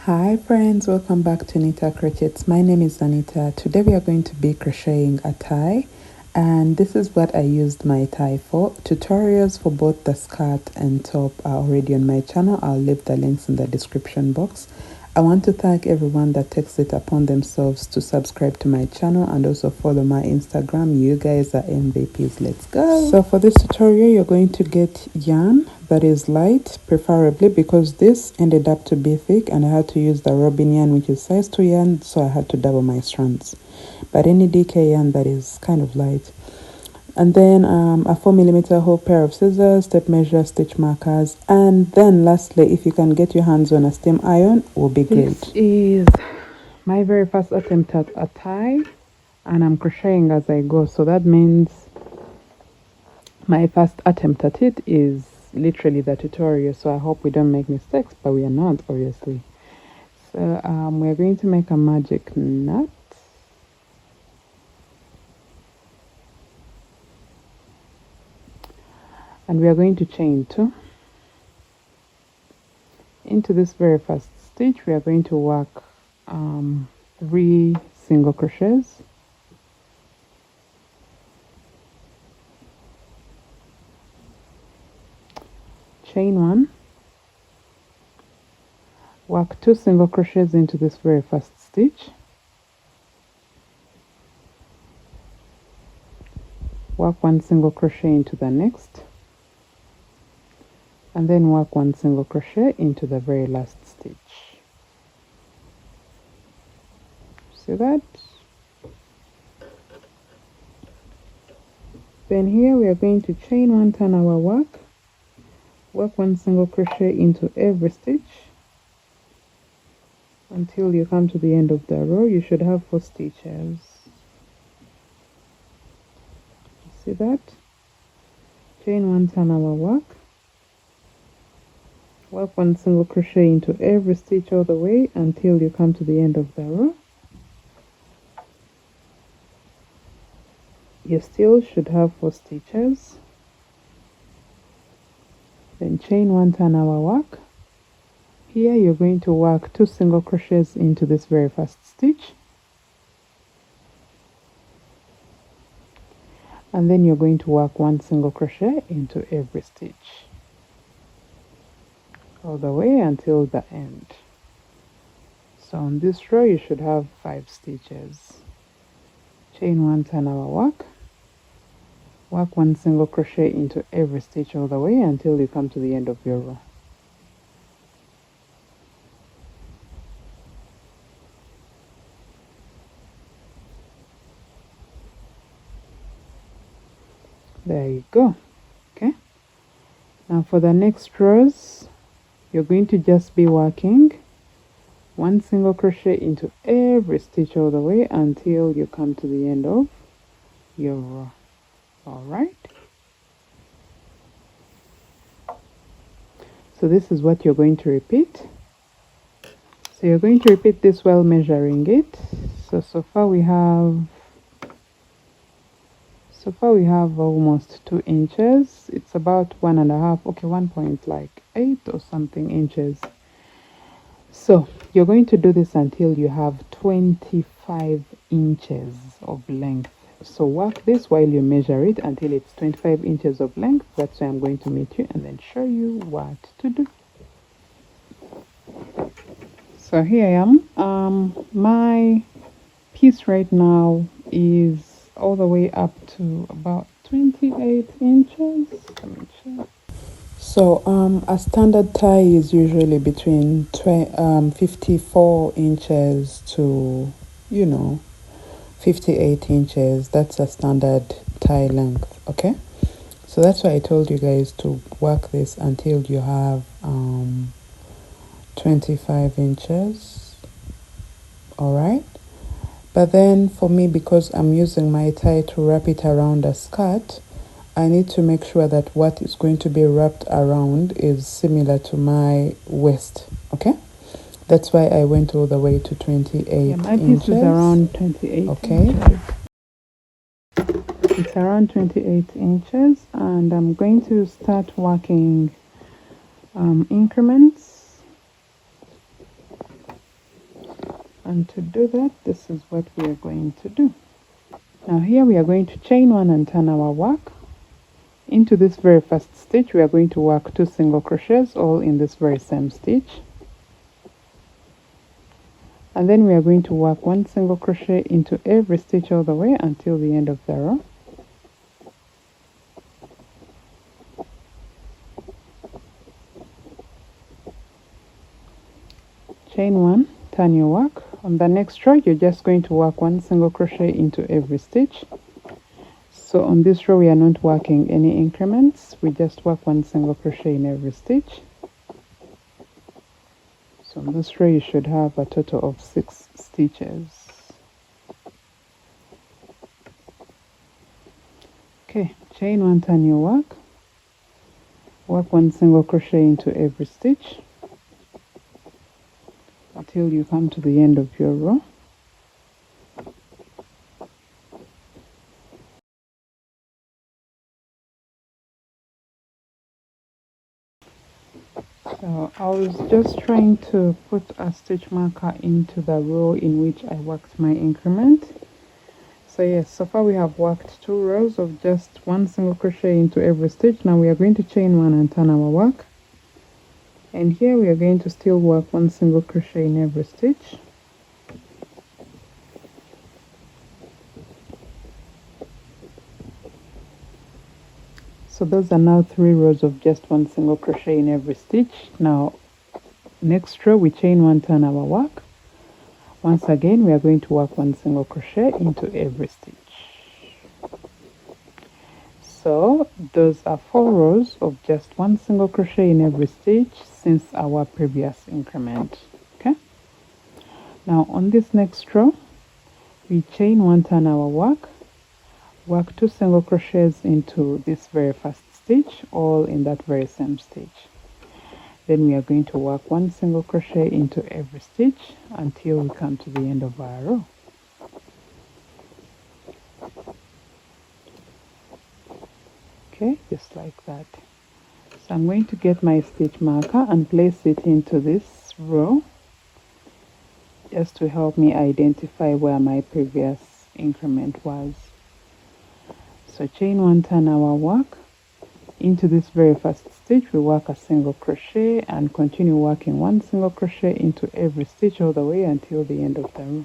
Hi friends, welcome back to Anita Crochets. My name is Anita. Today we are going to be crocheting a tie, and this is what I used my tie for. Tutorials for both the skirt and top are already on my channel. I'll leave the links in the description box. I want to thank everyone that takes it upon themselves to subscribe to my channel and also follow my Instagram. You guys are MVPs. Let's go. So for this tutorial, you're going to get yarn that is light, preferably, because this ended up to be thick and I had to use the robin yarn, which is size 2 yarn, so I had to double my strands. But any DK yarn that is kind of light. And then a 4mm whole pair of scissors, tape measure, stitch markers, and then lastly, if you can get your hands on a steam iron, will be great. This is my very first attempt at a tie, and I'm crocheting as I go, so that means my first attempt at it is literally the tutorial, so I hope we don't make mistakes, but we are not, obviously. So we're going to make a magic knot. And we are going to chain 2. Into this very first stitch, we are going to work 3 single crochets. Chain 1. Work 2 single crochets into this very first stitch. Work 1 single crochet into the next. And then work 1 single crochet into the very last stitch. See that? Then here we are going to chain 1, turn our work 1 single crochet into every stitch until you come to the end of the row. You should have 4 stitches. See that? Chain 1, turn our work 1 single crochet into every stitch all the way until you come to the end of the row. You still should have 4 stitches. Then chain 1, turn our work. Here you're going to work 2 single crochets into this very first stitch, and then you're going to work 1 single crochet into every stitch all the way until the end. So on this row you should have 5 stitches. Chain 1, turn our work 1 single crochet into every stitch all the way until you come to the end of your row. There you go. Okay, now for the next rows, you're going to just be working 1 single crochet into every stitch all the way until you come to the end of your row. All right, so this is what you're going to repeat. So you're going to repeat this while measuring it. So far we have almost 2 inches. It's about 1.5, okay, 1.8 or something inches. So you're going to do this until you have 25 inches of length. So work this while you measure it until it's 25 inches of length. That's where I'm going to meet you and then show you what to do. So here I am. My piece right now is all the way up to about 28 inches. Let me check. So a standard tie is usually between 54 inches to 58 inches. That's a standard tie length. Okay, so that's why I told you guys to work this until you have 25 inches. All right, but then for me, because I'm using my tie to wrap it around a skirt, I need to make sure that what is going to be wrapped around is similar to my waist. Okay, that's why I went all the way to 28 inches. My piece is around 28 inches. It's around 28 inches, and I'm going to start working increments. And to do that, this is what we are going to do. Now here we are going to chain 1 and turn our work. Into this very first stitch we are going to work 2 single crochets all in this very same stitch, and then we are going to work 1 single crochet into every stitch all the way until the end of the row. Chain 1, turn your work. On the next row you're just going to work 1 single crochet into every stitch. So on this row we are not working any increments, we just work 1 single crochet in every stitch. So on this row you should have a total of 6 stitches. Okay, chain 1, turn your work, work 1 single crochet into every stitch until you come to the end of your row. So I was just trying to put a stitch marker into the row in which I worked my increment. So yes, so far we have worked 2 rows of just 1 single crochet into every stitch. Now we are going to chain 1 and turn our work. And here we are going to still work 1 single crochet in every stitch. So those are now 3 rows of just 1 single crochet in every stitch. Now next row we chain 1, turn our work. Once again we are going to work 1 single crochet into every stitch. So those are 4 rows of just 1 single crochet in every stitch since our previous increment. Okay, now on this next row we chain 1, turn our work, work 2 single crochets into this very first stitch, all in that very same stitch. Then we are going to work 1 single crochet into every stitch until we come to the end of our row. Okay, just like that. So I'm going to get my stitch marker and place it into this row just to help me identify where my previous increment was. So chain 1, turn our work. Into this very first stitch we work a single crochet and continue working 1 single crochet into every stitch all the way until the end of the row.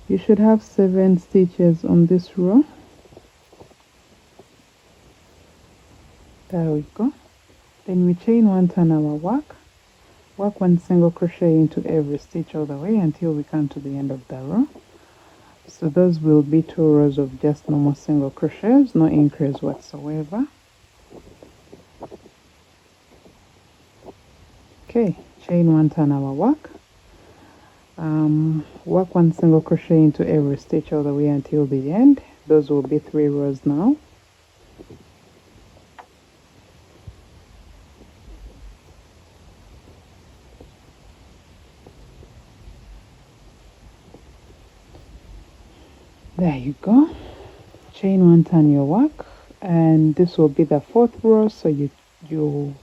You should have 7 stitches on this row. There we go. Then we chain 1, turn our work, work 1 single crochet into every stitch all the way until we come to the end of the row. So those will be 2 rows of just normal single crochets, no increase whatsoever. Okay, chain 1, turn our work, work 1 single crochet into every stitch all the way until the end. Those will be 3 rows now. There you go. Chain 1, turn your work, and this will be the 4th row. So you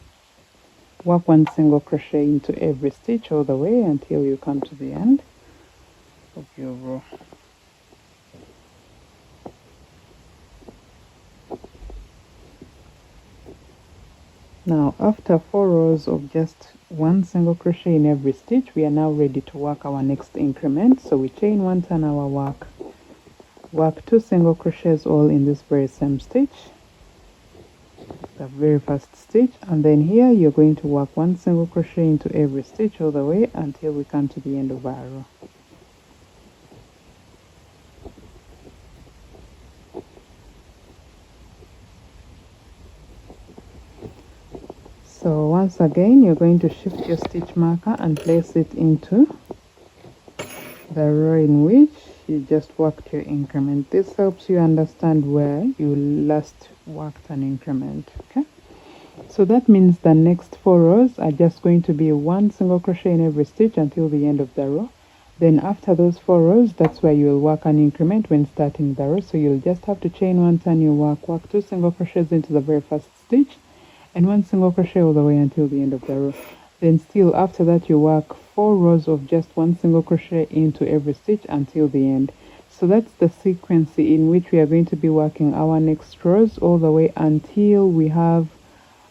work 1 single crochet into every stitch all the way until you come to the end of your row. Now after 4 rows of just 1 single crochet in every stitch, we are now ready to work our next increment. So we chain 1, turn our work, work 2 single crochets all in this very same stitch, the very first stitch, and then here you're going to work 1 single crochet into every stitch all the way until we come to the end of our row. So once again you're going to shift your stitch marker and place it into the row in which you just worked your increment. This helps you understand where you last worked an increment. Okay, so that means the next 4 rows are just going to be 1 single crochet in every stitch until the end of the row. Then after those 4 rows, that's where you will work an increment when starting the row. So you'll just have to chain 1, turn your work, work 2 single crochets into the very first stitch, and 1 single crochet all the way until the end of the row. Then still after that you work 4 rows of just 1 single crochet into every stitch until the end. So that's the sequence in which we are going to be working our next rows all the way until we have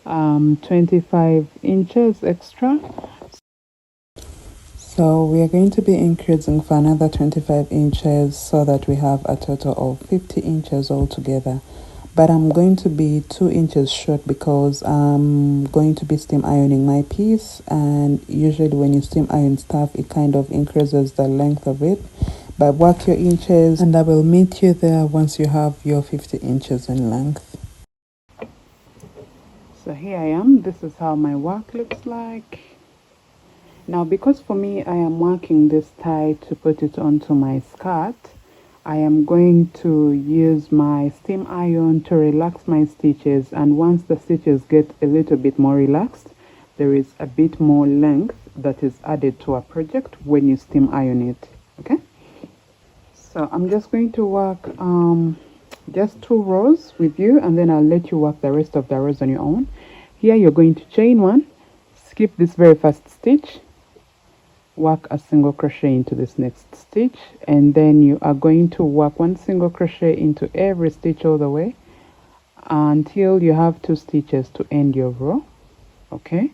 25 inches extra. So we are going to be increasing for another 25 inches so that we have a total of 50 inches altogether. But I'm going to be 2 inches short because I'm going to be steam ironing my piece, and usually when you steam iron stuff it kind of increases the length of it. But work your inches and I will meet you there once you have your 50 inches in length. So here I am. This is how my work looks like. Now, because for me, I am working this tie to put it onto my skirt, I am going to use my steam iron to relax my stitches, and once the stitches get a little bit more relaxed, there is a bit more length that is added to a project when you steam iron it. Okay, so I'm just going to work just 2 rows with you, and then I'll let you work the rest of the rows on your own. Here you're going to chain 1, skip this very first stitch, work a single crochet into this next stitch, and then you are going to work 1 single crochet into every stitch all the way until you have 2 stitches to end your row. Okay,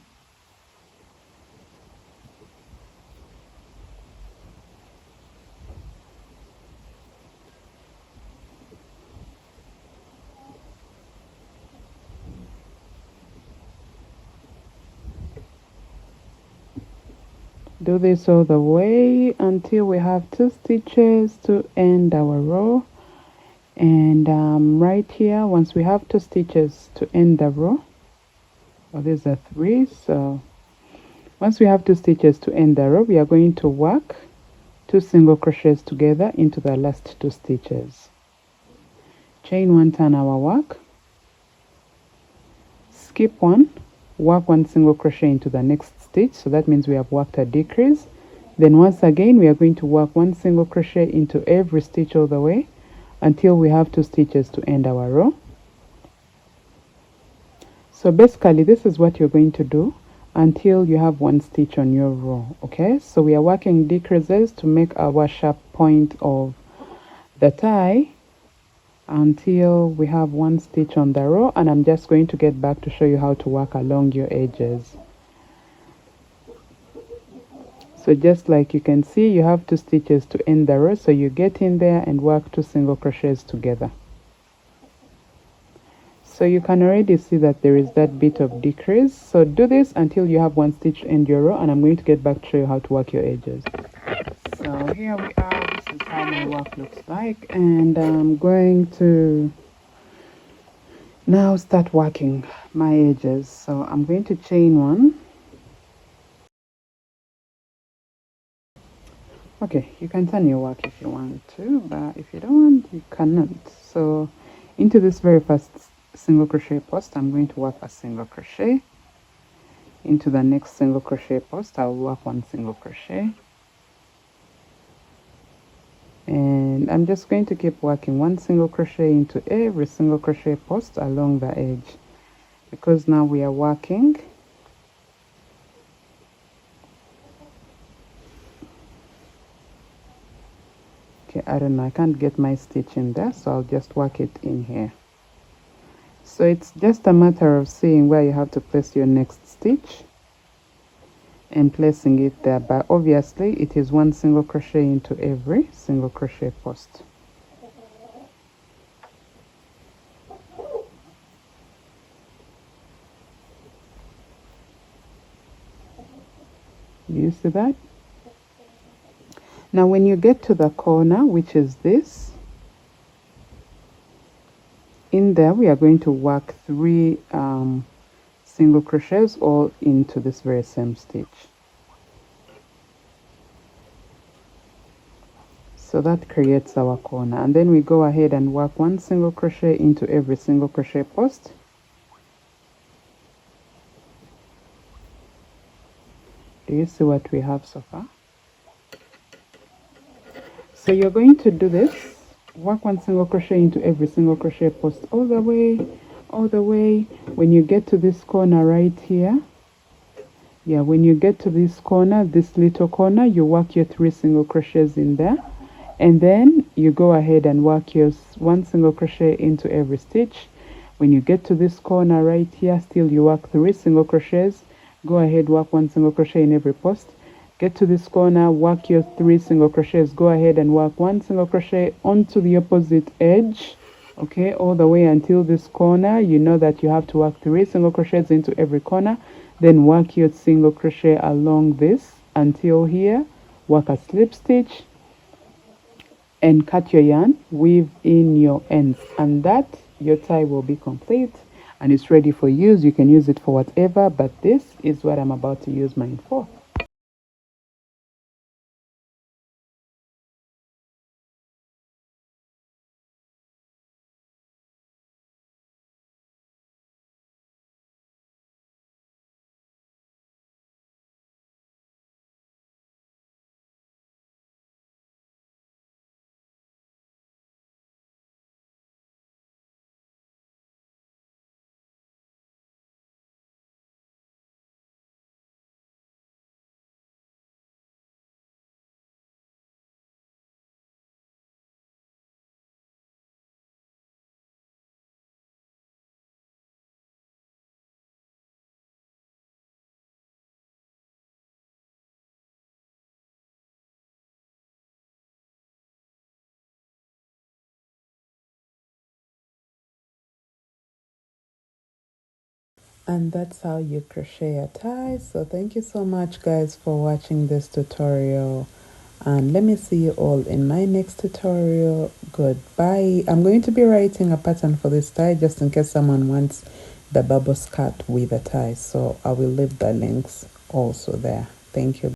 do this all the way until we have 2 stitches to end our row. And right here, once we have 2 stitches to end the row, well, these are 3, so once we have 2 stitches to end the row, we are going to work 2 single crochets together into the last 2 stitches. Chain 1, turn our work, skip 1, work 1 single crochet into the next stitch, so that means we have worked a decrease. Then once again we are going to work 1 single crochet into every stitch all the way until we have 2 stitches to end our row. So basically this is what you're going to do until you have 1 stitch on your row. Okay, so we are working decreases to make our sharp point of the tie until we have 1 stitch on the row, and I'm just going to get back to show you how to work along your edges. So just like you can see, you have 2 stitches to end the row, so you get in there and work 2 single crochets together. So you can already see that there is that bit of decrease. So do this until you have 1 stitch to end your row, and I'm going to get back to show you how to work your edges. So here we are. This is how my work looks like, and I'm going to now start working my edges. So I'm going to chain 1. Okay, you can turn your work if you want to, but if you don't want, you cannot. So into this very first single crochet post, I'm going to work a single crochet. Into the next single crochet post, I'll work 1 single crochet. And I'm just going to keep working 1 single crochet into every single crochet post along the edge, because now we are working I don't know, I can't get my stitch in there, so I'll just work it in here. So it's just a matter of seeing where you have to place your next stitch and placing it there, but obviously it is 1 single crochet into every single crochet post. Do you see that? Now when you get to the corner, which is this, in there we are going to work 3 single crochets all into this very same stitch. So that creates our corner, and then we go ahead and work 1 single crochet into every single crochet post. Do you see what we have so far? So you're going to do this, work 1 single crochet into every single crochet post all the way all the way. When you get to this corner right here, yeah, when you get to this corner, this little corner, you work your 3 single crochets in there, and then you go ahead and work your 1 single crochet into every stitch. When you get to this corner right here, still you work 3 single crochets. Go ahead, work 1 single crochet in every post. Get to this corner, work your 3 single crochets. Go ahead and work 1 single crochet onto the opposite edge, okay, all the way until this corner. You know that you have to work 3 single crochets into every corner. Then work your single crochet along this until here. Work a slip stitch and cut your yarn, weave in your ends, and that your tie will be complete and it's ready for use. You can use it for whatever, but this is what I'm about to use mine for. And that's how you crochet a tie. So thank you so much guys for watching this tutorial, and let me see you all in my next tutorial. Goodbye. I'm going to be writing a pattern for this tie just in case someone wants the bubble skirt with a tie, so I will leave the links also there. Thank you.